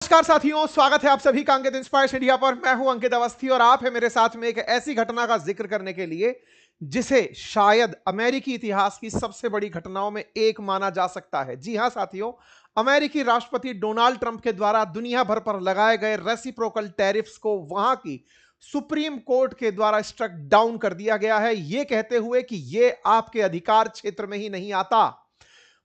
नमस्कार साथियों, स्वागत है आप सभी का अंकित इंस्पायर्स इंडिया पर। मैं हूं अंकित अवस्थी और आप है मेरे साथ में एक ऐसी घटना का जिक्र करने के लिए जिसे शायद अमेरिकी इतिहास की सबसे बड़ी घटनाओं में एक माना जा सकता है। जी हां साथियों, अमेरिकी राष्ट्रपति डोनाल्ड ट्रंप के द्वारा दुनिया भर पर लगाए गए रेसिप्रोकल टैरिफ्स को वहां की सुप्रीम कोर्ट के द्वारा स्ट्रक डाउन कर दिया गया है, यह कहते हुए कि यह आपके अधिकार क्षेत्र में ही नहीं आता।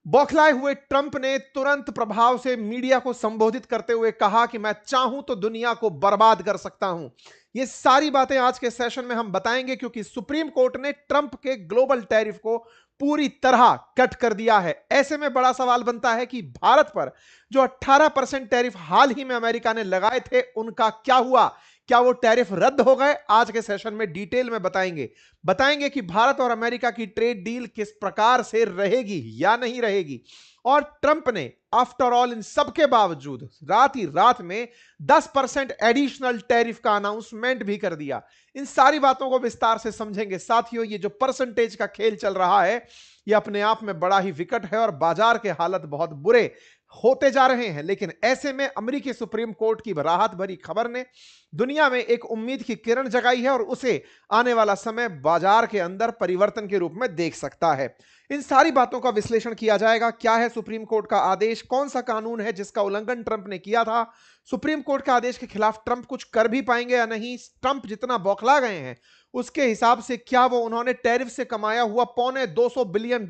बौखलाए हुए ट्रंप ने तुरंत प्रभाव से मीडिया को संबोधित करते हुए कहा कि मैं चाहूं तो दुनिया को बर्बाद कर सकता हूं। ये सारी बातें आज के सेशन में हम बताएंगे, क्योंकि सुप्रीम कोर्ट ने ट्रंप के ग्लोबल टैरिफ को पूरी तरह कट कर दिया है। ऐसे में बड़ा सवाल बनता है कि भारत पर जो 18% टैरिफ हाल ही में अमेरिका ने लगाए थे, उनका क्या हुआ? क्या वो टैरिफ रद्द हो गए? आज के सेशन में डिटेल में बताएंगे कि भारत और अमेरिका की ट्रेड डील किस प्रकार से रहेगी या नहीं रहेगी। और ट्रंप ने आफ्टर ऑल इन सब के बावजूद रात ही रात में 10% एडिशनल टैरिफ का अनाउंसमेंट भी कर दिया। इन सारी बातों को विस्तार से समझेंगे साथियों। ये जो परसेंटेज का खेल चल रहा है, ये अपने आप में बड़ा ही विकट है और बाजार के हालत बहुत बुरे होते जा रहे हैं। लेकिन ऐसे में अमेरिकी सुप्रीम कोर्ट की राहत भरी खबर ने दुनिया में एक उम्मीद की किरण जगाई है और उसे आने वाला समय बाजार के अंदर परिवर्तन के रूप में देख सकता है। इन सारी बातों का विश्लेषण किया जाएगा। क्या है सुप्रीम कोर्ट का आदेश? कौन सा कानून है जिसका उल्लंघन ट्रंप ने किया था? सुप्रीम कोर्ट के आदेश के खिलाफ ट्रंप कुछ कर भी पाएंगे या नहीं? ट्रंप जितना बौखला गए हैं उसके हिसाब से क्या वो उन्होंने टैरिफ से कमाया हुआ $250 बिलियन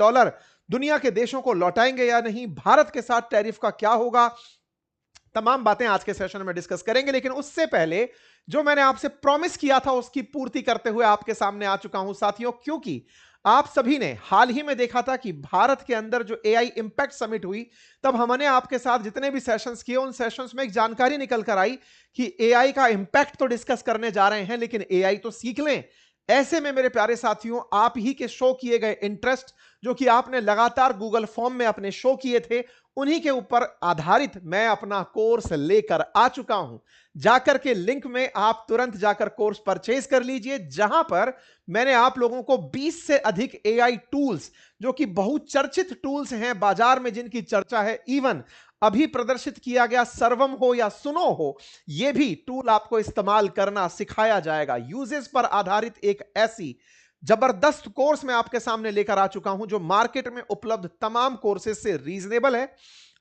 दुनिया के देशों को लौटाएंगे या नहीं? भारत के साथ टैरिफ का क्या होगा? तमाम बातें आज के सेशन में डिस्कस करेंगे। लेकिन उससे पहले जो मैंने आपसे प्रॉमिस किया था उसकी पूर्ति करते हुए आपके सामने आ चुका हूं साथियों, क्योंकि आप सभी ने हाल ही में देखा था कि भारत के अंदर जो एआई इंपैक्ट समिट हुई, तब हमने आपके साथ जितने भी सेशंस किए उन सेशंस में एक जानकारी निकल कर आई कि एआई का इंपैक्ट तो डिस्कस करने जा रहे हैं, लेकिन एआई तो सीख लें। ऐसे में मेरे प्यारे साथियों, आप ही के शो किए गए इंटरेस्ट जो कि आपने लगातार गूगल फॉर्म में अपने शो किए थे, उन्हीं के ऊपर आधारित मैं अपना कोर्स लेकर आ चुका हूं। जाकर के लिंक में आप तुरंत जाकर कोर्स परचेज कर लीजिए, जहां पर मैंने आप लोगों को 20 से अधिक एआई टूल्स, जो कि बहुचर्चित टूल्स हैं बाजार में, जिनकी चर्चा है, इवन अभी प्रदर्शित किया गया सर्वम हो या सुनो हो, यह भी टूल आपको इस्तेमाल करना सिखाया जाएगा। यूजेस पर आधारित एक ऐसी जबरदस्त कोर्स मैं आपके सामने लेकर आ चुका हूं जो मार्केट में उपलब्ध तमाम कोर्सेज से रीजनेबल है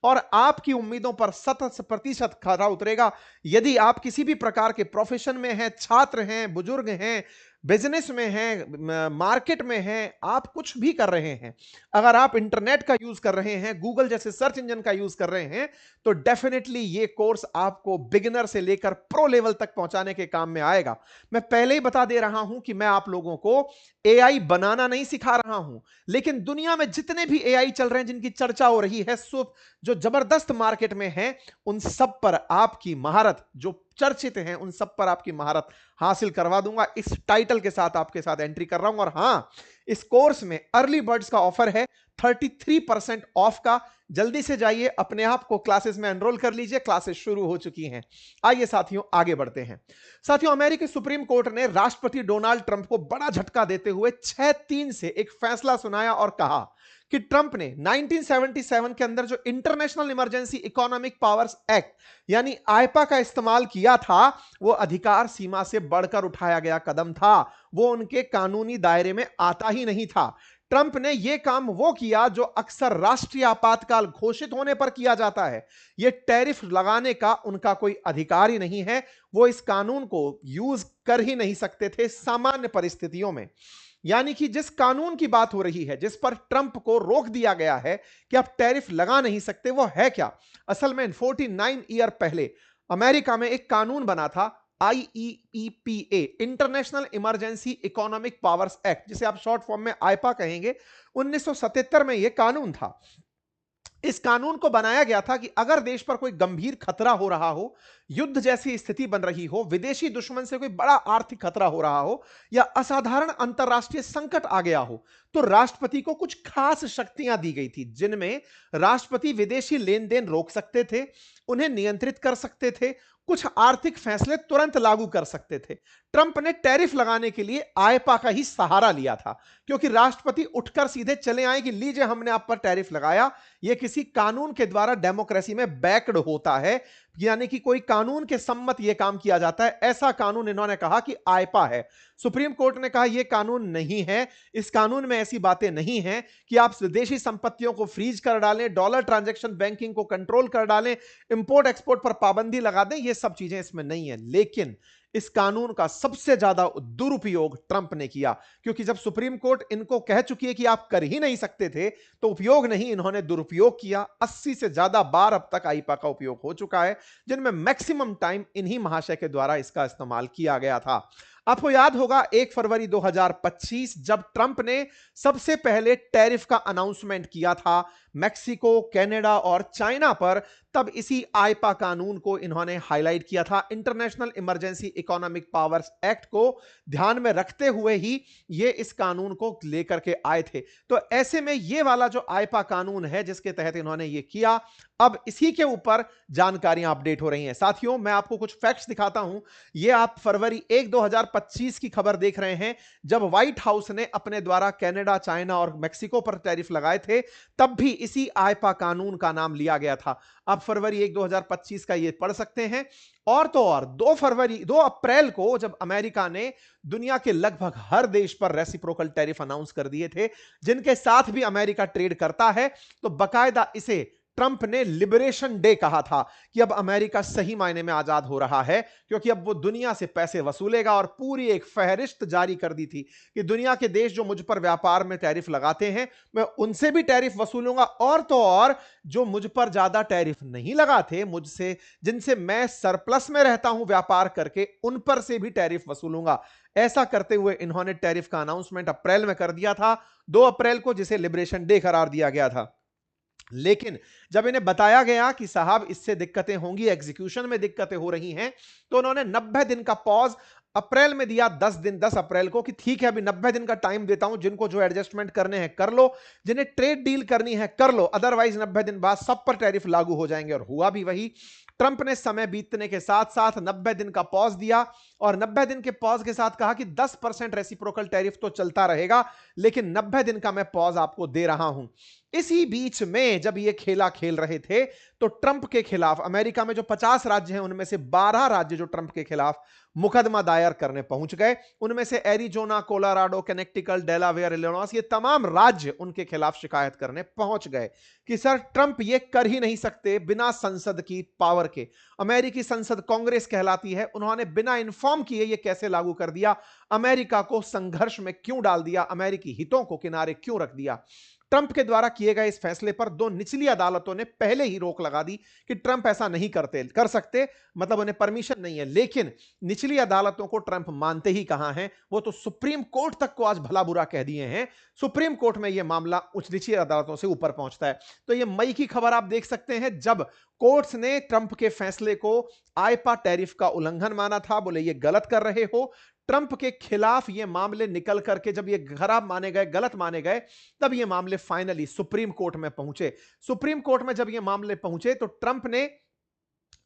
और आपकी उम्मीदों पर 100% खरा उतरेगा। यदि आप किसी भी प्रकार के प्रोफेशन में हैं, छात्र हैं, बुजुर्ग हैं, बिजनेस में हैं, मार्केट में हैं, आप कुछ भी कर रहे हैं, अगर आप इंटरनेट का यूज कर रहे हैं, गूगल जैसे सर्च इंजन का यूज कर रहे हैं, तो डेफिनेटली ये कोर्स आपको बिगिनर से लेकर प्रो लेवल तक पहुंचाने के काम में आएगा। मैं पहले ही बता दे रहा हूं कि मैं आप लोगों को एआई बनाना नहीं सिखा रहा हूं, लेकिन दुनिया में जितने भी एआई चल रहे हैं, जिनकी चर्चा हो रही है, जो जबरदस्त मार्केट में है, उन सब पर आपकी महारत, जो चर्चित हैं उन सब पर आपकी महारत हासिल करवा दूंगा। इस टाइटल के साथ आपके साथ एंट्री कर रहा हूं। और हां, इस कोर्स में अर्ली बर्ड्स का ऑफर है 33% ऑफ का। जल्दी से जाइए, अपने आप को क्लासेस में एनरोल कर लीजिए, क्लासेस शुरू हो चुकी हैं। आइए साथियों आगे बढ़ते हैं। साथियों, अमेरिकी सुप्रीम कोर्ट ने राष्ट्रपति डोनाल्ड ट्रंप को बड़ा झटका देते हुए 6-3 से एक फैसला सुनाया और कहा कि ट्रंप ने 1977 के अंदर जो international emergency economic powers act यानी आईपा का इस्तेमाल किया था, वो अधिकार सीमा से बढ़कर उठाया गया कदम था। वो उनके कानूनी दायरे में आता ही नहीं था। ट्रंप ने यह काम वो किया जो अक्सर राष्ट्रीय आपातकाल घोषित होने पर किया जाता है। यह टैरिफ लगाने का उनका कोई अधिकार ही नहीं है। वो इस कानून को यूज कर ही नहीं सकते थे सामान्य परिस्थितियों में। यानी कि जिस कानून की बात हो रही है, जिस पर ट्रंप को रोक दिया गया है कि आप टैरिफ लगा नहीं सकते, वो है क्या? असल में 49 ईयर पहले अमेरिका में एक कानून बना था, IEEPA, international emergency economic powers act, जिसे आप शॉर्ट फॉर्म में आईपा कहेंगे। 1977 में यह कानून था। इस कानून को बनाया गया था कि अगर देश पर कोई गंभीर खतरा हो रहा हो, युद्ध जैसी स्थिति बन रही हो, विदेशी दुश्मन से कोई बड़ा आर्थिक खतरा हो रहा हो, या असाधारण अंतरराष्ट्रीय संकट आ गया हो, तो राष्ट्रपति को कुछ खास शक्तियां दी गई थी, जिनमें राष्ट्रपति विदेशी लेन देन रोक सकते थे, उन्हें नियंत्रित कर सकते थे, कुछ आर्थिक फैसले तुरंत लागू कर सकते थे। ट्रंप ने टैरिफ लगाने के लिए आईपा का ही सहारा लिया था, क्योंकि राष्ट्रपति उठकर सीधे चले आए कि लीजिए हमने आप पर टैरिफ लगाया। यह किसी कानून के द्वारा डेमोक्रेसी में बैक्ड होता है। यानी कि कोई कानून के सम्मत यह काम किया जाता है, ऐसा कानून इन्होंने कहा कि आईपा है। सुप्रीम कोर्ट ने कहा यह कानून नहीं है, इस कानून में ऐसी बातें नहीं हैं कि आप विदेशी संपत्तियों को फ्रीज कर डालें, डॉलर ट्रांजैक्शन बैंकिंग को कंट्रोल कर डालें, इंपोर्ट एक्सपोर्ट पर पाबंदी लगा दें, ये सब चीजें इसमें नहीं है। लेकिन इस कानून का सबसे ज्यादा दुरुपयोग ट्रंप ने किया, क्योंकि जब सुप्रीम कोर्ट इनको कह चुकी है कि आप कर ही नहीं सकते थे, तो उपयोग नहीं, इन्होंने दुरुपयोग किया। 80 से ज्यादा बार अब तक आईपा का उपयोग हो चुका है, जिनमें मैक्सिमम टाइम इन्हीं महाशय के द्वारा इसका इस्तेमाल किया गया था। आपको याद होगा 1 फरवरी 2025 जब ट्रंप ने सबसे पहले टैरिफ का अनाउंसमेंट किया था मैक्सिको, कनाडा और चाइना पर, तब इसी आईपा कानून को इन्होंने हाईलाइट किया था। International emergency economic powers act को ध्यान में रखते हुए ही ये इस कानून को लेकर के आए थे। तो ऐसे में ये वाला जो आईपा कानून है जिसके तहत इन्होंने ये किया, अब इसी के ऊपर जानकारियां अपडेट हो रही हैं। साथियों, मैं आपको कुछ फैक्ट्स दिखाता हूं। ये आप फरवरी 1 2025 की खबर देख रहे हैं, जब व्हाइट हाउस ने अपने द्वारा कनाडा, चाइना और मैक्सिको पर टैरिफ लगाए थे, तब भी इसी आईपा कानून का नाम लिया गया था। आप फरवरी 1 2025 का ये पढ़ सकते हैं। और तो और 2 अप्रैल को जब अमेरिका ने दुनिया के लगभग हर देश पर रेसिप्रोकल टैरिफ अनाउंस कर दिए थे जिनके साथ भी अमेरिका ट्रेड करता है, तो बकायदा इसे ट्रंप ने लिबरेशन डे कहा था कि अब अमेरिका सही मायने में आजाद हो रहा है, क्योंकि अब वो दुनिया से पैसे वसूलेगा। और पूरी एक फहरिस्त जारी कर दी थी कि दुनिया के देश जो मुझ पर व्यापार में टैरिफ लगाते हैं, मैं उनसे भी टैरिफ वसूलूंगा, और तो और जो मुझ पर ज्यादा टैरिफ नहीं लगाते, मुझसे जिनसे मैं सरप्लस में रहता हूं व्यापार करके, उन पर से भी टैरिफ वसूलूंगा। ऐसा करते हुए इन्होंने टैरिफ का अनाउंसमेंट अप्रैल में कर दिया था, 2 अप्रैल को, जिसे लिबरेशन डे करार दिया गया था। लेकिन जब इन्हें बताया गया कि साहब इससे दिक्कतें होंगी, एग्जीक्यूशन में दिक्कतें हो रही हैं, तो उन्होंने 90 दिन का पॉज अप्रैल में दिया, 10 अप्रैल को, कि ठीक है अभी 90 दिन का टाइम देता हूं, जिनको जो एडजस्टमेंट करने हैं कर लो, जिन्हें ट्रेड डील करनी है कर लो, अदरवाइज 90 दिन बाद सब पर टैरिफ लागू हो जाएंगे। और हुआ भी वही। ट्रंप ने समय बीतने के साथ साथ 90 दिन का पॉज दिया, और 90 दिन के पॉज के साथ कहा कि 10% रेसिप्रोकल टैरिफ तो चलता रहेगा, लेकिन 90 दिन का मैं पॉज आपको दे रहा हूं। इसी बीच में जब ये खेला खेल रहे थे, तो ट्रंप के खिलाफ अमेरिका में जो 50 राज्य हैं, उनमें से 12 राज्य जो ट्रंप के खिलाफ मुकदमा दायर करने पहुंच गए। उनमें से Arizona, Colorado, Connecticut, Delaware, Illinois, ये तमाम राज्य उनके खिलाफ शिकायत करने पहुंच गए कि सर ट्रंप ये कर ही नहीं सकते बिना संसद की पावर के। अमेरिकी संसद कांग्रेस कहलाती है, उन्होंने बिना इन्फॉर्म किए ये कैसे लागू कर दिया, अमेरिका को संघर्ष में क्यों डाल दिया, अमेरिकी हितों को किनारे क्यों रख दिया। ट्रंप के द्वारा किए गए इस फैसले पर 2 निचली अदालतों ने पहले ही रोक लगा दी कि ट्रंप ऐसा नहीं कर सकते, मतलब उन्हें परमिशन नहीं है। लेकिन निचली अदालतों को ट्रंप मानते ही कहां हैं, वो तो सुप्रीम कोर्ट तक को आज भला बुरा कह दिए हैं। सुप्रीम कोर्ट में यह मामला उच्च निचली अदालतों से ऊपर पहुंचता है। तो यह मई की खबर आप देख सकते हैं, जब कोर्ट्स ने ट्रंप के फैसले को आईपा टैरिफ का उल्लंघन माना था, बोले ये गलत कर रहे हो। ट्रंप के खिलाफ ये मामले निकल करके जब ये खराब माने गए, गलत माने गए, तब ये मामले फाइनली सुप्रीम कोर्ट में पहुंचे। सुप्रीम कोर्ट में जब ये मामले पहुंचे, तो ट्रंप ने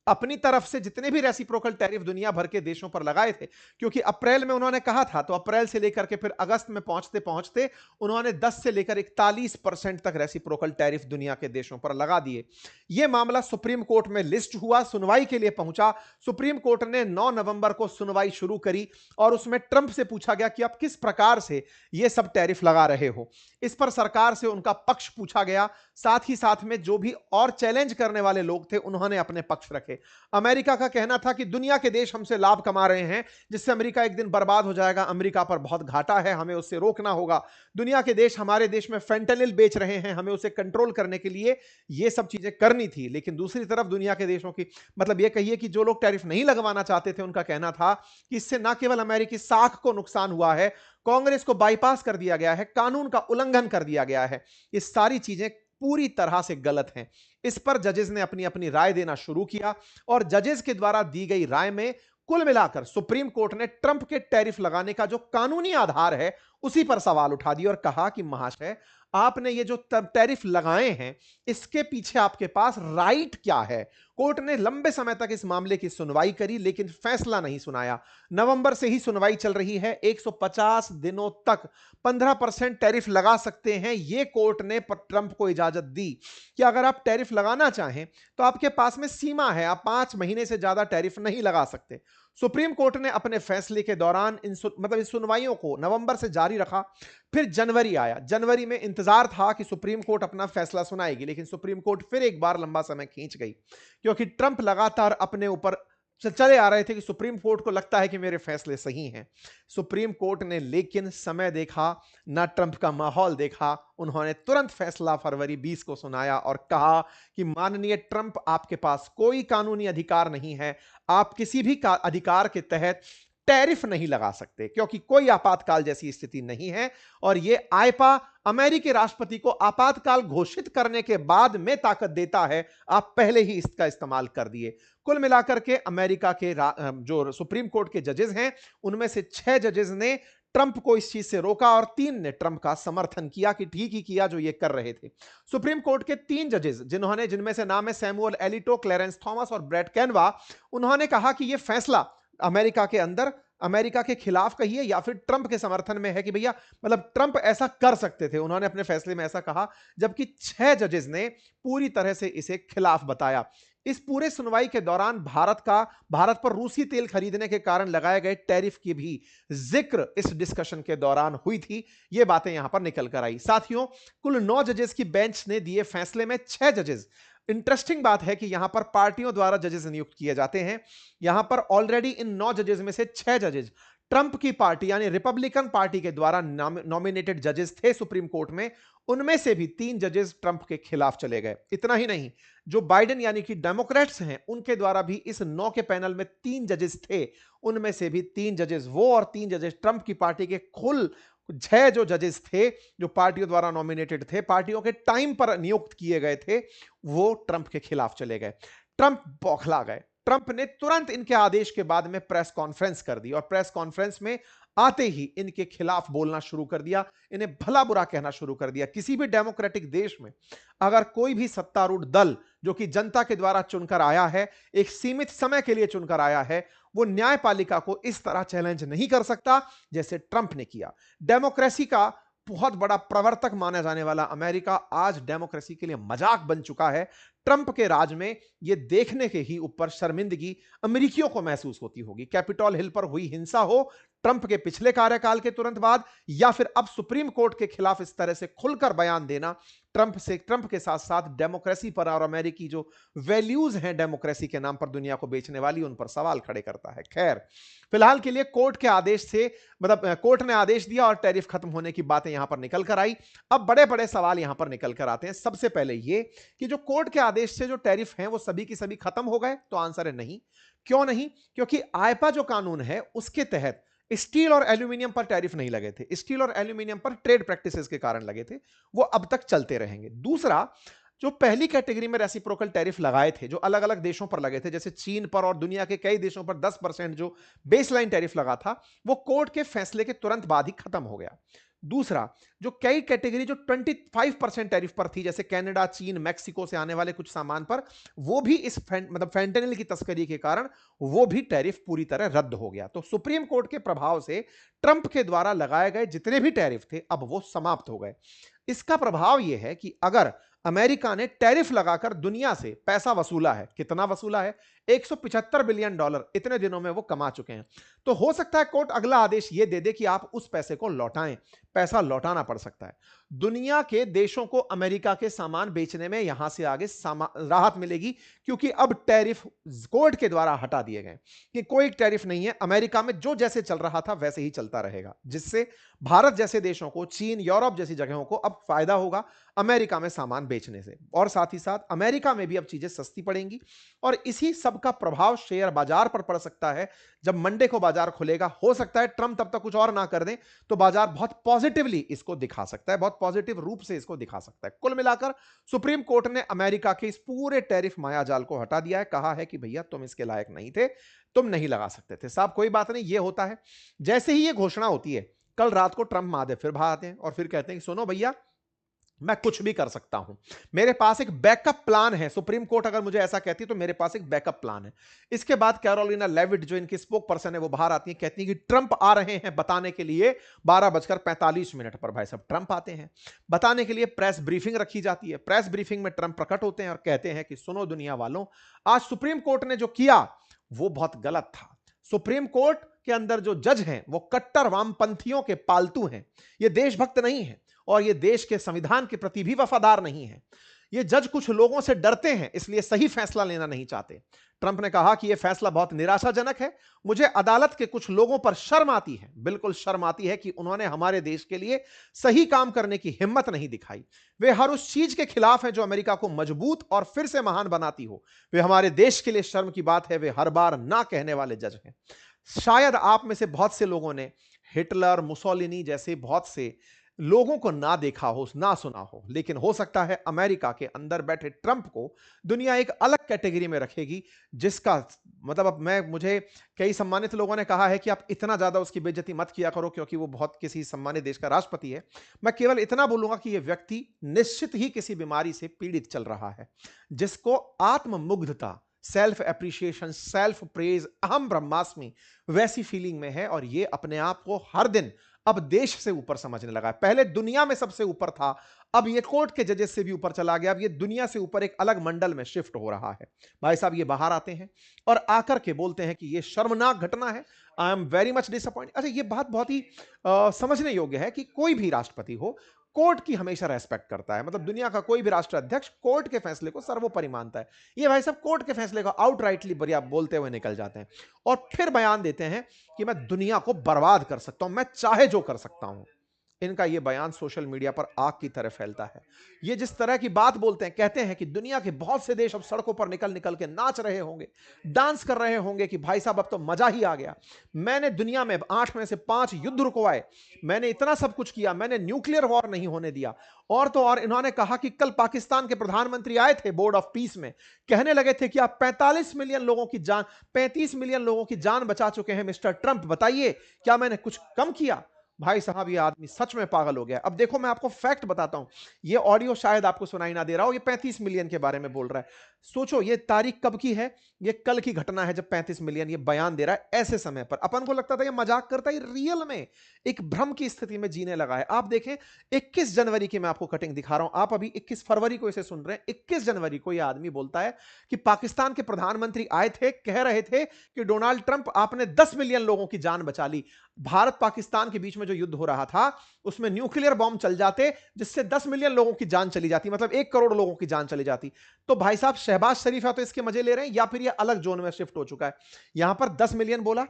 अपनी तरफ से जितने भी रेसिप्रोकल टैरिफ दुनिया भर के देशों पर लगाए थे, क्योंकि अप्रैल में उन्होंने कहा था, तो अप्रैल से लेकर के फिर अगस्त में पहुंचते पहुंचते उन्होंने 10 से लेकर 41% तक रेसिप्रोकल टैरिफ दुनिया के देशों पर लगा दिए। यह मामला सुप्रीम कोर्ट में लिस्ट हुआ, सुनवाई के लिए पहुंचा। सुप्रीम कोर्ट ने 9 नवंबर को सुनवाई शुरू करी, और उसमें ट्रंप से पूछा गया कि आप किस प्रकार से यह सब टैरिफ लगा रहे हो। इस पर सरकार से उनका पक्ष पूछा गया, साथ ही साथ में जो भी और चैलेंज करने वाले लोग थे, उन्होंने अपने पक्ष रखे। अमेरिका का कहना था कि दुनिया के देश हमसे लाभ कमा रहे हैं, जिससे अमेरिका एक दिन बर्बाद हो जाएगा, अमेरिका पर बहुत घाटा है, हमें उससे रोकना होगा। दुनिया के देश हमारे देश में फेंटेनिल बेच रहे हैं, हमें उसे कंट्रोल करने के लिए ये सब चीजें करनी थी। लेकिन दूसरी तरफ दुनिया के देशों की, मतलब ये कहिए कि जो लोग टैरिफ नहीं लगवाना चाहते थे, उनका कहना था कि इससे न केवल अमेरिकी साख को नुकसान हुआ है, कांग्रेस को बाईपास कर दिया गया है, कानून का उल्लंघन कर दिया गया है। ये सारी चीजें पूरी तरह से गलत हैं। इस पर जजेस ने अपनी अपनी राय देना शुरू किया, और जजेस के द्वारा दी गई राय में कुल मिलाकर सुप्रीम कोर्ट ने ट्रंप के टैरिफ लगाने का जो कानूनी आधार है, उसी पर सवाल उठा दिया और कहा कि महाशय, आपने ये जो टैरिफ लगाए हैं, इसके पीछे आपके पास राइट क्या है, कोर्ट ने लंबे समय तक इस मामले की सुनवाई करी लेकिन फैसला नहीं सुनाया। नवंबर से ही सुनवाई चल रही है। 150 दिनों तक 15% टैरिफ लगा सकते हैं। यह कोर्ट ने ट्रंप को इजाजत दी कि अगर आप टैरिफ लगाना चाहें तो आपके पास में सीमा है, आप 5 महीने से ज्यादा टैरिफ नहीं लगा सकते। सुप्रीम कोर्ट ने अपने फैसले के दौरान इस सुनवाइयों को नवंबर से जारी रखा। फिर जनवरी आया। जनवरी में इंतजार था कि सुप्रीम कोर्ट अपना फैसला सुनाएगी, लेकिन सुप्रीम कोर्ट फिर एक बार लंबा समय खींच गई क्योंकि ट्रंप लगातार अपने ऊपर चले आ रहे थे कि सुप्रीम कोर्ट को लगता है कि मेरे फैसले सही हैं। सुप्रीम कोर्ट ने लेकिन समय देखा, ना ट्रंप का माहौल देखा। उन्होंने तुरंत फैसला फरवरी 20 को सुनाया और कहा कि माननीय ट्रंप, आपके पास कोई कानूनी अधिकार नहीं है, आप किसी भी अधिकार के तहत टैरिफ नहीं लगा सकते क्योंकि कोई आपातकाल जैसी स्थिति नहीं है। और यह आईपा अमेरिकी राष्ट्रपति को आपातकाल घोषित करने के बाद में ताकत देता है, आप पहले ही इसका इस्तेमाल कर दिए। कुल मिलाकर के अमेरिका के जो सुप्रीम कोर्ट के जजेस हैं, उनमें से 6 जजेस ने ट्रंप को इस चीज से रोका और 3 ने ट्रंप का समर्थन किया कि ठीक ही किया जो ये कर रहे थे। सुप्रीम कोर्ट के 3 जजेस जिनमें से नाम है सैमुअल एलिटो, क्लेरेंस थॉमस और ब्रेट कैनवा, उन्होंने कहा कि यह फैसला अमेरिका के अंदर अमेरिका के खिलाफ कहिए या फिर ट्रंप के समर्थन में है कि भैया मतलब ट्रंप ऐसा कर सकते थे। उन्होंने अपने फैसले में ऐसा कहा, जबकि 6 जजेस ने पूरी तरह से इसे खिलाफ बताया। इस पूरे सुनवाई के दौरान भारत पर रूसी तेल खरीदने के कारण लगाए गए टैरिफ की भी जिक्र इस डिस्कशन के दौरान हुई थी। ये बातें यहां पर निकल कर आई। साथियों, कुल 9 जजेस की बेंच ने दिए फैसले में 6 जजेस। इंटरेस्टिंग बात है कि यहां पर पार्टियों द्वारा जजेस नियुक्त किए जाते हैं। यहां पर ऑलरेडी इन 9 जजेस में से 6 जजेस ट्रंप की पार्टी यानी रिपब्लिकन पार्टी के द्वारा नॉमिनेटेड जजेस थे सुप्रीम कोर्ट में। उनमें से भी 3 जजेस ट्रंप के खिलाफ चले गए। इतना ही नहीं, जो बाइडेन यानी कि डेमोक्रेट्स हैं, उनके द्वारा भी इस 9 के पैनल में 3 जजेस थे। उनमें से भी 3 जजेस वो और 3 जजेस ट्रंप की पार्टी के। कुल 6 जो जजेस थे जो पार्टियों द्वारा नॉमिनेटेड थे, पार्टियों के टाइम पर नियुक्त किए गए थे, वो ट्रंप के खिलाफ चले गए। ट्रंप बौखला गए। ट्रंप ने तुरंत इनके आदेश के बाद में प्रेस कॉन्फ्रेंस कर दी और प्रेस कॉन्फ्रेंस में आते ही इनके खिलाफ बोलना शुरू कर दिया, इन्हें भला बुरा कहना शुरू कर दिया। किसी भी डेमोक्रेटिक देश में अगर कोई भी सत्तारूढ़ दल जो कि जनता के द्वारा चुनकर आया है, एक सीमित समय के लिए चुनकर आया है, वो न्यायपालिका को इस तरह चैलेंज नहीं कर सकता जैसे ट्रंप ने किया। डेमोक्रेसी का बहुत बड़ा प्रवर्तक माना जाने वाला अमेरिका आज डेमोक्रेसी के लिए मजाक बन चुका है। ट्रंप के राज में यह देखने के ही ऊपर शर्मिंदगी अमेरिकियों को महसूस होती होगी। कैपिटॉल हिल पर हुई हिंसा हो ट्रंप के पिछले कार्यकाल के तुरंत बाद, या फिर अब सुप्रीम कोर्ट के खिलाफ इस तरह से खुलकर बयान देना, ट्रंप के साथ साथ डेमोक्रेसी पर और अमेरिकी जो वैल्यूज हैं डेमोक्रेसी के नाम पर दुनिया को बेचने वाली, उन पर सवाल खड़े करता है। खैर, फिलहाल के लिए कोर्ट के आदेश से कोर्ट ने आदेश दिया और टैरिफ खत्म होने की बातें यहां पर निकल कर आई। अब बड़े बड़े सवाल यहां पर निकल कर आते हैं। सबसे पहले ये कि जो कोर्ट के आदेश से जो टैरिफ हैं वो सभी की सभी खत्म हो गए, तो आंसर है नहीं। क्यों नहीं? क्योंकि आईपा जो कानून है उसके तहत स्टील और एल्यूमिनियम पर टैरिफ नहीं लगे थे। स्टील और एल्यूमिनियम पर ट्रेड प्रैक्टिसेस के कारण लगे थे, वो अब तक चलते रहेंगे। दूसरा, जो पहली कैटेगरी में रेसिप्रोकल टैरिफ लगाए थे, जो अलग अलग देशों पर लगे थे, जैसे चीन पर और दुनिया के कई देशों पर 10% जो बेसलाइन टैरिफ लगा था, वो कोर्ट के फैसले के तुरंत बाद ही खत्म हो गया। दूसरा, जो कई कैटेगरी जो 25% टैरिफ पर थी, जैसे कनाडा, चीन, मैक्सिको से आने वाले कुछ सामान पर, वो भी इस फैंटेनिल की तस्करी के कारण वो भी टैरिफ पूरी तरह रद्द हो गया। तो सुप्रीम कोर्ट के प्रभाव से ट्रंप के द्वारा लगाए गए जितने भी टैरिफ थे अब वो समाप्त हो गए। इसका प्रभाव यह है कि अगर अमेरिका ने टैरिफ लगाकर दुनिया से पैसा वसूला है, कितना वसूला है? $175 बिलियन इतने दिनों में वो कमा चुके हैं। तो हो सकता है कोर्ट अगला आदेश ये दे दे कि आप उस पैसे को लौटाएं। पैसा लौटाना पड़ सकता है। दुनिया के देशों को अमेरिका के सामान बेचने में यहां से आगे राहत मिलेगी, क्योंकि अब टैरिफ कोर्ट के द्वारा हटा दिए गए कि कोई टैरिफ नहीं है। अमेरिका में जो जैसे चल रहा था वैसे ही चलता रहेगा, जिससे भारत जैसे देशों को, चीन, यूरोप जैसी जगहों को अब फायदा होगा अमेरिका में सामान बेचने से। और साथ ही साथ अमेरिका में भी अब चीजें सस्ती पड़ेंगी और इसी सब का प्रभाव शेयर बाजार पर पड़ सकता है। जब मंडे को बाजार खुलेगा, हो सकता है ट्रंप तब तक कुछ और ना कर दें, तो बाजार बहुत पॉजिटिवली इसको दिखा सकता है, बहुत पॉजिटिव रूप से इसको दिखा सकता है। कुल मिलाकर सुप्रीम कोर्ट ने अमेरिका के इस पूरे टैरिफ मायाजाल को हटा दिया है। कहा है कि भैया तुम इसके लायक नहीं थे, तुम नहीं लगा सकते थे। साहब कोई बात नहीं, ये होता है। जैसे ही ये घोषणा होती है, कल रात को ट्रंप महादेव फिर बाहर आते हैं और फिर कहते हैं कि सुनो भैया, मैं कुछ भी कर सकता हूं, मेरे पास एक बैकअप प्लान है। सुप्रीम कोर्ट अगर मुझे ऐसा कहती है तो मेरे पास एक बैकअप प्लान है। इसके बाद कैरोलिना लेविट जो इनकी स्पोक पर्सन है वो बाहर आती है, कहती है कि ट्रंप आ रहे हैं बताने के लिए 12:45 पर। भाई साहब ट्रंप आते हैं बताने के लिए, प्रेस ब्रीफिंग रखी जाती है। प्रेस ब्रीफिंग में ट्रंप प्रकट होते हैं और कहते हैं कि सुनो दुनिया वालों, आज सुप्रीम कोर्ट ने जो किया वो बहुत गलत था। सुप्रीम कोर्ट के अंदर जो जज हैं वो कट्टर वामपंथियों के पालतू हैं, ये देशभक्त नहीं है और ये देश के संविधान के प्रति भी वफादार नहीं है। ये जज कुछ लोगों से डरते हैं, इसलिए सही फैसला लेना नहीं चाहते। ट्रंप ने कहा कि यह फैसला बहुत निराशाजनक है, मुझे अदालत के कुछ लोगों पर शर्म आती है, बिल्कुल शर्म आती है कि उन्होंने हमारे देश के लिए सही काम करने की हिम्मत नहीं दिखाई। वे हर उस चीज के खिलाफ हैं जो अमेरिका को मजबूत और फिर से महान बनाती हो। वे हमारे देश के लिए शर्म की बात है, वे हर बार ना कहने वाले जज हैं। शायद आप में से बहुत से लोगों ने हिटलर, मुसोलिनी जैसे बहुत से लोगों को ना देखा हो, ना सुना हो, लेकिन हो सकता है अमेरिका के अंदर बैठे ट्रंप को दुनिया एक अलग कैटेगरी में रखेगी, जिसका मतलब अब मुझे कई सम्मानित लोगों ने कहा है कि आप इतना ज्यादा उसकी बेइज्जती मत किया करो क्योंकि वो बहुत किसी सम्मानित देश का राष्ट्रपति है। मैं केवल इतना बोलूंगा कि यह व्यक्ति निश्चित ही किसी बीमारी से पीड़ित चल रहा है, जिसको आत्ममुग्धता, सेल्फ एप्रिशिएशन, सेल्फ प्रेज, अहम ब्रह्मास्मि वैसी फीलिंग में है और ये अपने आप को हर दिन अब देश से ऊपर समझने लगा है। पहले दुनिया में सबसे ऊपर था, अब ये कोर्ट के जजेस से भी ऊपर चला गया, अब ये दुनिया से ऊपर एक अलग मंडल में शिफ्ट हो रहा है। भाई साहब ये बाहर आते हैं और आकर के बोलते हैं कि ये शर्मनाक घटना है, I am very much disappointed. अच्छा, ये बात बहुत ही समझने योग्य है कि कोई भी राष्ट्रपति हो, कोर्ट की हमेशा रेस्पेक्ट करता है। मतलब दुनिया का कोई भी राष्ट्र अध्यक्ष कोर्ट के फैसले को सर्वोपरि मानता है। ये भाई साहब कोर्ट के फैसले को आउटराइटली बढ़िया बोलते हुए निकल जाते हैं और फिर बयान देते हैं कि मैं दुनिया को बर्बाद कर सकता हूं, मैं चाहे जो कर सकता हूं। इनका यह बयान सोशल मीडिया पर आग की तरह फैलता है। ये जिस तरह की बात बोलते हैं, कहते हैं कि दुनिया के बहुत से देश अब सड़कों पर निकल निकल के नाच रहे होंगे, डांस कर रहे होंगे कि भाई साहब अब तो मजा ही आ गया, मैंने दुनिया में 8 में से 5 युद्ध रुकवाए, मैंने इतना सब कुछ किया, मैंने न्यूक्लियर वॉर नहीं होने दिया। और तो और इन्होंने कहा कि कल पाकिस्तान के प्रधानमंत्री आए थे बोर्ड ऑफ पीस में, कहने लगे थे कि आप 45 मिलियन लोगों की जान, 35 मिलियन लोगों की जान बचा चुके हैं मिस्टर ट्रंप, बताइए क्या मैंने कुछ कम किया? भाई साहब ये आदमी सच में पागल हो गया। अब देखो मैं आपको फैक्ट बताता हूं, ये ऑडियो शायद आपको सुनाई ना दे रहा हो, ये 35 मिलियन के बारे में बोल रहा है। सोचो ये तारीख कब की है, ये कल की घटना है जब 35 मिलियन ये बयान दे रहा है। ऐसे समय पर अपन को लगता था ये मजाक करता है, रियल में एक भ्रम की स्थिति में जीने लगा है। आप देखें 21 जनवरी की मैं आपको कटिंग दिखा रहा हूं, आप अभी 21 फरवरी को इसे सुन रहे हैं। 21 जनवरी को यह आदमी बोलता है कि पाकिस्तान के प्रधानमंत्री आए थे, कह रहे थे कि डोनाल्ड ट्रंप आपने 10 मिलियन लोगों की जान बचा ली। भारत पाकिस्तान के बीच में जो युद्ध हो रहा था उसमें न्यूक्लियर बॉम्ब चल जाते जिससे 10 मिलियन लोगों की जान चली जाती, मतलब 1 करोड़ लोगों की जान चली जाती। तो भाई साहब शहबाज शरीफ है तो इसके मजे ले रहे हैं या फिर ये अलग जोन में शिफ्ट हो चुका है। यहां पर 10 मिलियन बोला,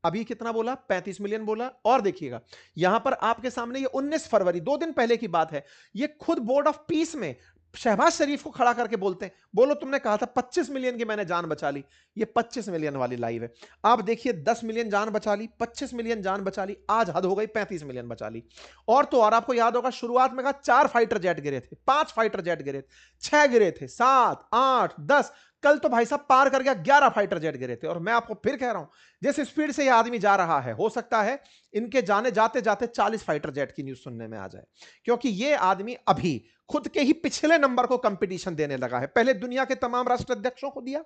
अभी कितना बोला, 35 मिलियन बोला। और देखिएगा यहां पर आपके सामने ये 19 फरवरी 2 दिन पहले की बात है, ये खुद बोर्ड ऑफ पीस में शहबाज शरीफ को खड़ा करके बोलते हैं, बोलो तुमने कहा था 25 मिलियन की मैंने जान बचा ली। ये 25 मिलियन वाली लाइव है। आप देखिए 10 मिलियन जान बचा ली, 25 मिलियन जान बचा ली, आज हद हो गई 35 मिलियन बचा ली। और तो और आपको याद होगा शुरुआत में कहा 4 फाइटर जेट गिरे थे, 5 फाइटर जेट गिरे थे, 6 गिरे थे, 7, 8, 10, कल तो भाई साहब पार कर गया 11 फाइटर जेट गिरे थे। और मैं आपको फिर कह रहा हूं जिस स्पीड से यह आदमी जा रहा है, हो सकता है इनके जाने जाते जाते 40 फाइटर जेट की न्यूज सुनने में आ जाए, क्योंकि यह आदमी अभी खुद के ही पिछले नंबर को कंपटीशन देने लगा है। पहले दुनिया के तमाम राष्ट्राध्यक्षों को दिया,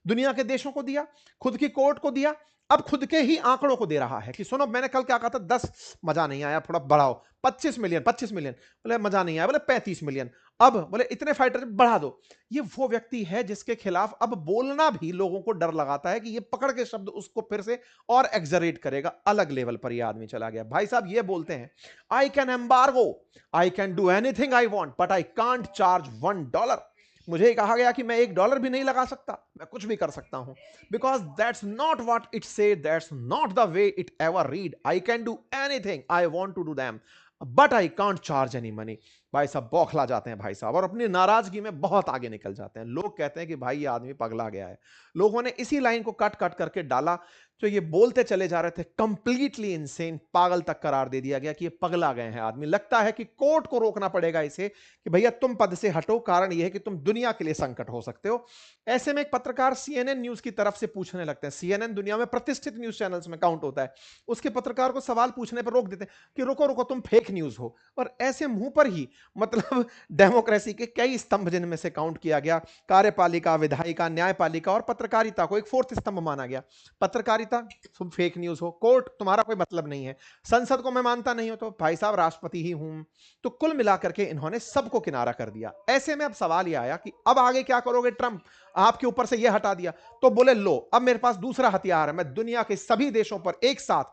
दुनिया के देशों को दिया, खुद की कोर्ट को दिया, अब खुद के ही आंकड़ों को दे रहा है कि सुनो मैंने कल क्या कहा था, 10 मजा नहीं आया, थोड़ा बढ़ाओ, 25 मिलियन, 25 मिलियन, बोले मजा नहीं आया, बोले 35 मिलियन, अब बोले इतने फाइटर बढ़ा दो। ये वो व्यक्ति है जिसके खिलाफ अब बोलना भी लोगों को डर लगाता है कि ये पकड़ के शब्द उसको फिर से और एक्सजरेट करेगा। अलग लेवल पर ये आदमी चला गया। भाई साहब ये बोलते हैं I can embargo, I can do anything I want but I can't charge $1। मुझे कहा गया कि मैं $1 भी नहीं लगा सकता, मैं कुछ भी कर सकता हूं, because that's not what it say, that's not the way it ever read. I can do anything I want to do them but I can't charge any money. भाई साहब बौखला जाते हैं भाई साहब और अपनी नाराजगी में बहुत आगे निकल जाते हैं। लोग कहते हैं कि भाई ये आदमी पगला गया है। लोगों ने इसी लाइन को कट कट करके डाला तो ये बोलते चले जा रहे थे कंप्लीटली इनसेन, पागल तक करार दे दिया गया कि ये पगला गए हैं आदमी। लगता है कि कोर्ट को रोकना पड़ेगा इसे कि भैया तुम पद से हटो, कारण यह है कि तुम दुनिया के लिए संकट हो सकते हो। ऐसे में एक पत्रकार CNN न्यूज की तरफ से पूछने लगते हैं, CNN दुनिया में प्रतिष्ठित न्यूज चैनल्स में काउंट होता है, उसके पत्रकार को सवाल पूछने पर रोक देते हैं कि रुको रुको तुम फेक न्यूज हो। और ऐसे मुंह पर ही मतलब डेमोक्रेसी के कई स्तंभ जिनमें से काउंट किया गया, कार्यपालिका, विधायिका, न्यायपालिका और पत्रकारिता को एक फोर्थ स्तंभ माना गया। पत्रकारिता तुम फेक न्यूज हो, कोर्ट तुम्हारा कोई मतलब नहीं है, संसद को मैं मानता नहीं हूं तो भाई साहब राष्ट्रपति ही हूं। तो कुल मिलाकर के इन्होंने सबको किनारा कर दिया। ऐसे में अब सवाल यह आया कि अब आगे क्या करोगे ट्रंप, आपके ऊपर से यह हटा दिया तो बोले लो अब मेरे पास दूसरा हथियार है, मैं दुनिया के सभी देशों पर एक साथ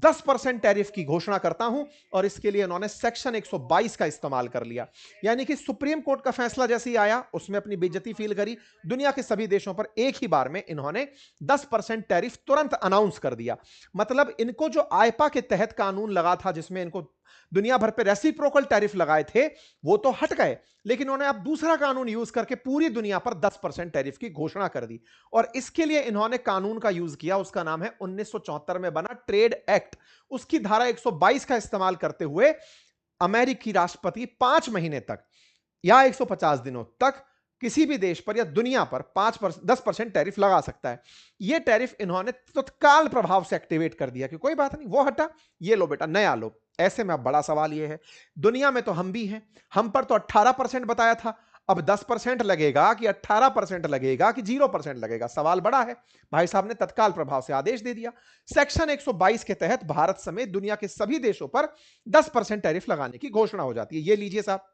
10% टैरिफ की घोषणा करता हूं। और इसके लिए इन्होंने सेक्शन 122 का इस्तेमाल कर लिया, यानी कि सुप्रीम कोर्ट का फैसला जैसे ही आया उसमें अपनी बेइज्जती फील करी, दुनिया के सभी देशों पर एक ही बार में इन्होंने 10% टैरिफ तुरंत अनाउंस कर दिया। मतलब इनको जो आईपा के तहत कानून लगा था जिसमें इनको दुनिया भर पे रेसिप्रोकल टैरिफ लगाए थे वो तो हट गए, लेकिन उन्होंने अब दूसरा कानून यूज करके पूरी दुनिया पर 10% टैरिफ की घोषणा कर दी। और इसके लिए इन्होंने कानून का यूज किया, उसका नाम है 1974 में बना ट्रेड एक्ट। उसकी धारा 122 का इस्तेमाल करते हुए अमेरिकी राष्ट्रपति 5 महीने तक या 150 दिनों तक किसी भी देश पर या दुनिया पर 10% टैरिफ लगा सकता है। यह टैरिफ इन्होंने तत्काल प्रभाव से एक्टिवेट कर दिया कि कोई बात नहीं, वो हटा, ये लो बेटा नया लो। ऐसे में अब बड़ा सवाल यह है, दुनिया में तो हम भी हैं, हम पर तो 18% बताया था, अब 10% लगेगा कि 18% लगेगा कि 0% लगेगा, सवाल बड़ा है। भाई साहब ने तत्काल प्रभाव से आदेश दे दिया, सेक्शन 122 के तहत भारत समेत दुनिया के सभी देशों पर 10% टैरिफ लगाने की घोषणा हो जाती है। ये लीजिए साहब,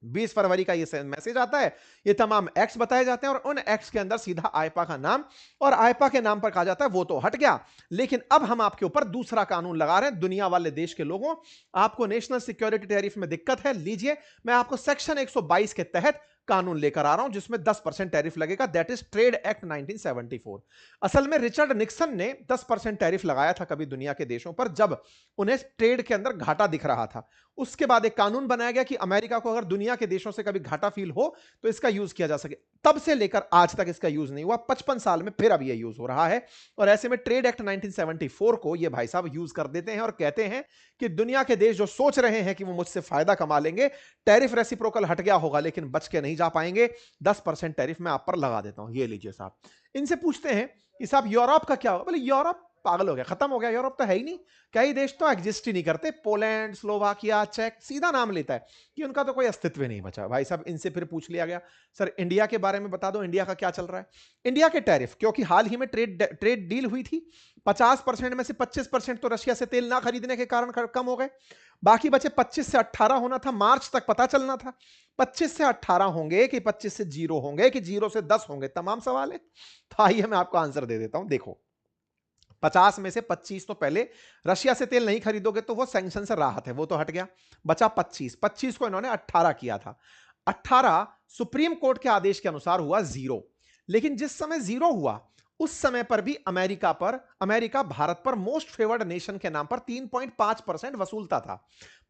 20 फरवरी का ये मैसेज आता है, ये तमाम एक्ट्स बताए जाते हैं और उन एक्ट्स के अंदर सीधा आईपा का नाम और आईपा के नाम पर कहा जाता है वो तो हट गया, लेकिन अब हम आपके ऊपर दूसरा कानून लगा रहे हैं। दुनिया वाले देश के लोगों, आपको नेशनल सिक्योरिटी टैरिफ में दिक्कत है, लीजिए मैं आपको सेक्शन 122 के तहत कानून लेकर आ रहा हूं जिसमें 10% टैरिफ लगेगा, दैट इज ट्रेड एक्ट 1974। असल में रिचर्ड निक्सन ने 10% टैरिफ लगाया था कभी दुनिया के देशों पर जब उन्हें ट्रेड के अंदर घाटा दिख रहा था। उसके बाद एक कानून बनाया गया कि अमेरिका को अगर दुनिया के देशों से कभी घाटा फील हो तो इसका यूज किया जा सके। तब से लेकर आज तक इसका यूज नहीं हुआ, 55 साल में फिर अब यह यूज हो रहा है। और ऐसे में ट्रेड एक्ट 1974 को ये भाई साहब यूज कर देते हैं और कहते हैं कि दुनिया के देश जो सोच रहे हैं कि वो मुझसे फायदा कमा लेंगे, टैरिफ रेसिप्रोकल हट गया होगा लेकिन बच के नहीं जा पाएंगे, 10% टैरिफ मैं आप पर लगा देता हूं, ये लीजिए साहब। इनसे पूछते हैं कि साहब यूरोप का क्या होगा, बोले यूरोप पागल हो गया, खत्म हो गया, यूरोप तो है ही नहीं, कई देश तो एग्जिस्ट ही नहीं करते, पोलैंड, स्लोवाकिया, चेक, सीधा नाम लेता है कि उनका तो कोई अस्तित्व नहीं बचा। भाई साहब इनसे फिर पूछ लिया गया, सर इंडिया के बारे में बता दो, इंडिया का क्या चल रहा है। इंडिया के टैरिफ, क्योंकि हाल ही में ट्रेड डील हुई थी, 50% में से 25% तो रशिया से तेल ना खरीदने के कारण कम हो गए, बाकी बचे 25 से 18 होना था, मार्च तक पता चलना था 25 से 18 होंगे कि 25 से 0 होंगे कि 0 से 10 होंगे, तमाम सवाल है। तो आइए मैं आपको आंसर दे देता हूं। देखो 50 में से 25 तो पहले रशिया से तेल नहीं खरीदोगे तो वो सैंक्शन से राहत है, वो तो हट गया, बचा 25 को इन्होंने 18 किया था। 18 सुप्रीम कोर्ट के आदेश के अनुसार हुआ 0, लेकिन जिस समय 0 हुआ उस समय पर भी अमेरिका भारत पर मोस्ट फेवर्ड नेशन के नाम पर 3.5% वसूलता था।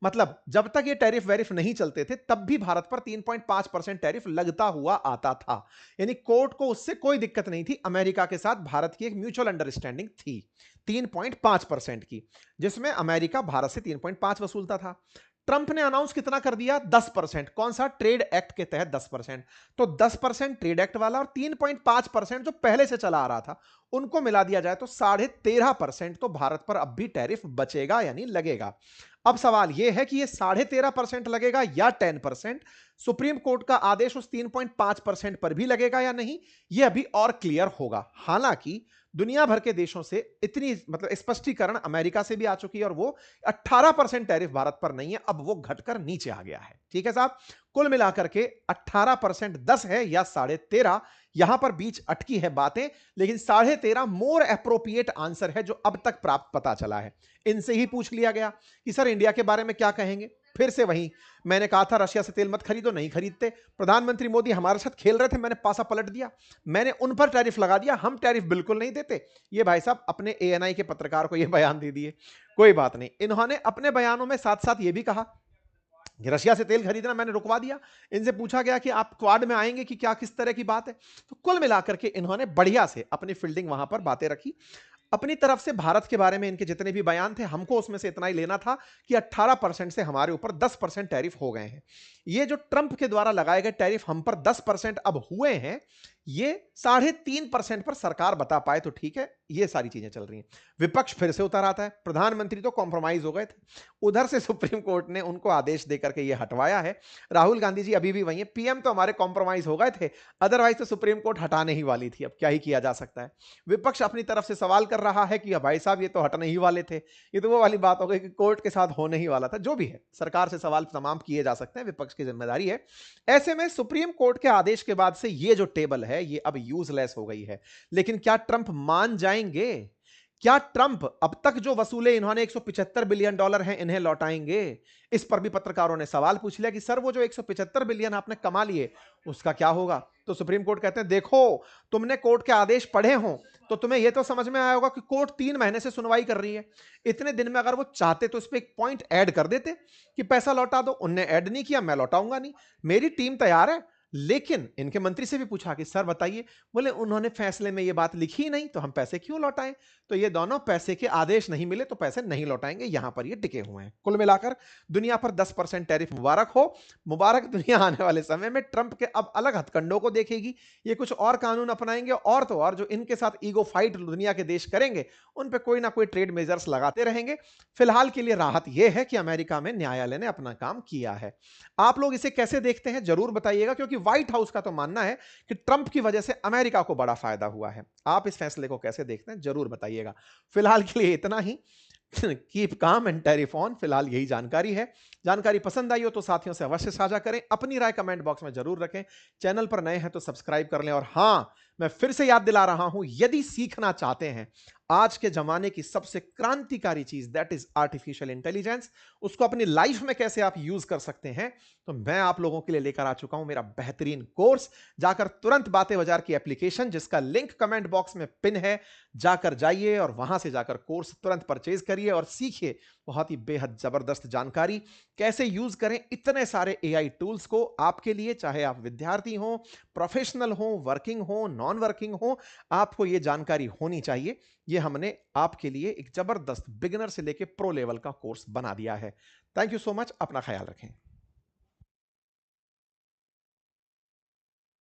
मतलब जब तक ये टैरिफ वेरिफ नहीं चलते थे तब भी भारत पर 3.5% टैरिफ लगता हुआ आता था, यानी कोर्ट को उससे कोई दिक्कत नहीं थी। अमेरिका के साथ भारत की एक म्यूचुअल अंडरस्टैंडिंग थी 3.5% की, जिसमें अमेरिका भारत से 3.5 वसूलता था। ट्रंप ने अनाउंस कितना कर दिया, 10%। कौन सा, ट्रेड एक्ट के तहत 10%। तो 10% ट्रेड एक्ट वाला और 3.5% जो पहले से चला आ रहा था उनको मिला दिया जाए तो 13.5% तो भारत पर अब भी टैरिफ बचेगा यानी लगेगा। अब सवाल यह है कि यह 13.5% लगेगा या 10%, सुप्रीम कोर्ट का आदेश उस 3.5% पर भी लगेगा या नहीं, यह अभी और क्लियर होगा। हालांकि दुनिया भर के देशों से इतनी मतलब स्पष्टीकरण अमेरिका से भी आ चुकी है और वो 18% टैरिफ भारत पर नहीं है, अब वो घटकर नीचे आ गया है। ठीक है साहब, कुल मिलाकर के 18% 10 है या 13.5, यहां पर बीच अटकी है बातें, लेकिन 13.5 मोर एप्रोप्रिएट आंसर है जो अब तक प्राप्त पता चला है। इनसे ही पूछ लिया गया कि सर इंडिया के बारे में क्या कहेंगे, फिर से वही मैंने कहा था रशिया से तेल मत खरीदो, नहीं खरीदते। प्रधानमंत्री मोदी हमारे साथ खेल रहे थे, मैंने पासा पलट दिया, मैंने उन पर टैरिफ लगा दिया, हम टैरिफ बिल्कुल नहीं देते। ये भाई साहब अपने एएनआई के पत्रकार को ये बयान दे दिए। कोई बात नहीं, इन्होंने अपने बयानों में साथ साथ ये भी कहा रशिया से तेल खरीदना मैंने रुकवा दिया। इनसे पूछा गया कि आप क्वाड में आएंगे कि क्या, किस तरह की बात है। तो कुल मिलाकर के इन्होंने बढ़िया से अपनी फील्डिंग वहां पर बातें रखी। अपनी तरफ से भारत के बारे में इनके जितने भी बयान थे, हमको उसमें से इतना ही लेना था कि 18% से हमारे ऊपर 10% टैरिफ हो गए हैं। ये जो ट्रंप के द्वारा लगाए गए टैरिफ हम पर 10% अब हुए हैं, ये 3.5% पर सरकार बता पाए तो ठीक है। ये सारी चीजें चल रही हैं। विपक्ष फिर से उतर आता है, प्रधानमंत्री तो कॉम्प्रोमाइज हो गए थे, उधर से सुप्रीम कोर्ट ने उनको आदेश देकर के ये हटवाया है। राहुल गांधी जी अभी भी वही है, पीएम तो हमारे कॉम्प्रोमाइज हो गए थे, अदरवाइज तो सुप्रीम कोर्ट हटाने ही वाली थी, अब क्या ही किया जा सकता है। विपक्ष अपनी तरफ से सवाल कर रहा है कि भाई साहब ये तो हटने ही वाले थे, ये तो वो वाली बात हो गई कि कोर्ट के साथ होने ही वाला था। जो भी है, सरकार से सवाल तमाम किए जा सकते हैं, विपक्ष की जिम्मेदारी है। ऐसे में सुप्रीम कोर्ट के आदेश के बाद से ये जो टेबल है ये अब यूजलेस हो गई है। लेकिन क्या ट्रंप मान जाएंगे? क्या ट्रंप अब तक जो वसूले इन्होंने $175 बिलियन हैं इन्हें लौटाएंगे? इस पर भी पत्रकारों ने सवाल पूछ लिया कि सर वो जो 175 बिलियन आपने कमा लिए उसका क्या होगा? तो सुप्रीम कोर्ट कहते हैं देखो, तुमने कोर्ट के आदेश पढ़े हो तो तुम्हें यह तो समझ में आया होगा कि कोर्ट 3 महीने से सुनवाई कर रही है। इतने दिन में अगर वो चाहते तो इस पर एक पॉइंट ऐड कर देते कि पैसा लौटा दो। उनने ऐड नहीं किया, मैं लौटाऊंगा नहीं, मेरी टीम तैयार है। लेकिन इनके मंत्री से भी पूछा कि सर बताइए, बोले उन्होंने फैसले में ये बात लिखी ही नहीं तो हम पैसे क्यों लौटाएं? तो ये दोनों पैसे के आदेश नहीं मिले तो पैसे नहीं लौटाएंगे, यहां पर ये टिके हुए हैं। कुल मिलाकर दुनिया पर 10% टैरिफ मुबारक हो। मुबारक दुनिया आने वाले समय में ट्रंप के अब अलग हथकंडों को देखेगी। ये कुछ और कानून अपनाएंगे और तो और जो इनके साथ ईगो फाइट दुनिया के देश करेंगे उन पे कोई ना कोई ट्रेड मेजर्स लगाते रहेंगे। फिलहाल के लिए राहत यह है कि अमेरिका में न्यायालय ने अपना काम किया है। आप लोग इसे कैसे देखते हैं जरूर बताइएगा, क्योंकि व्हाइट हाउस का तो मानना है कि ट्रंप की वजह से अमेरिका को बड़ा फायदा हुआ है। आप इस फैसले को कैसे देखते हैं जरूर बताइएगा। फिलहाल के लिए इतना ही। Keep calm and tariff on. फिलहाल यही जानकारी है। जानकारी पसंद आई हो तो साथियों से अवश्य साझा करें, अपनी राय कमेंट बॉक्स में जरूर रखें। चैनल पर नए हैं तो सब्सक्राइब कर लें। और हां, मैं फिर से याद दिला रहा हूं, यदि सीखना चाहते हैं आज के जमाने की सबसे क्रांतिकारी चीज दैट इज आर्टिफिशियल इंटेलिजेंस, उसको अपनी लाइफ में कैसे आप यूज कर सकते हैं, तो मैं आप लोगों के लिए लेकर आ चुका हूं मेरा बेहतरीन कोर्स। जाकर तुरंत बातें बाजार की एप्लीकेशन, जिसका लिंक कमेंट बॉक्स में पिन है, जाकर जाइए और वहां से जाकर कोर्स तुरंत परचेज करिए और सीखिए बहुत ही बेहद जबरदस्त जानकारी कैसे यूज करें इतने सारे एआई टूल्स को आपके लिए। चाहे आप विद्यार्थी हो, प्रोफेशनल हो, वर्किंग हो, नॉन वर्किंग हो, आपको यह जानकारी होनी चाहिए। यह हमने आपके लिए एक जबरदस्त बिगिनर से लेकर प्रो लेवल का कोर्स बना दिया है। Thank you so much. अपना ख्याल रखें।